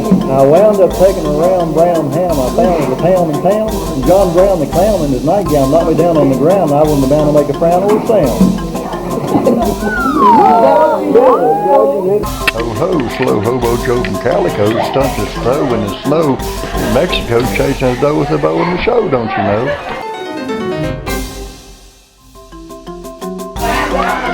I wound up taking a round brown ham I found at the pound in town, and John Brown the clown in his nightgown knocked me down on the ground. I wasn't bound to make a frown or a sound. Ho ho, slow Hobo Joe from Calico stumped his toe in the snow in Mexico, chasing his dough with a bow in the show, don't you know?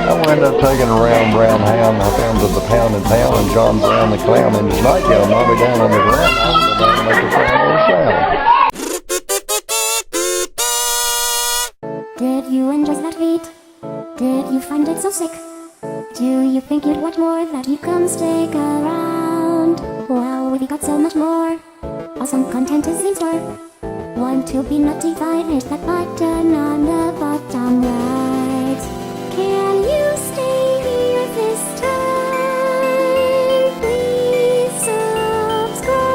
I wound up taking a round brown ham I found at the pound in town, and John Brown the clown in his nightgown knocked me down on the ground. I wasn't bound to make a frown or a sound. Did you enjoy that beat? Did you find it so sick? Do you think you'd want more, that you come stick around? Well, we've got so much more. Awesome content is in store. Want to be notified? Hit that button on the bottom right. Can you stay here this time? Please subscribe.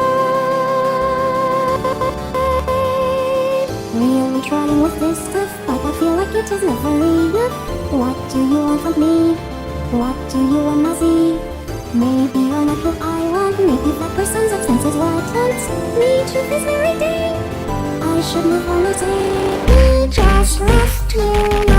Really trying with this stuff, but I feel like it is never enough. What do you want from me? What do you want to see? Maybe you're not who I want. Maybe that person's absence is what haunts me. Truth is very deep. I should move on and say, we just left you.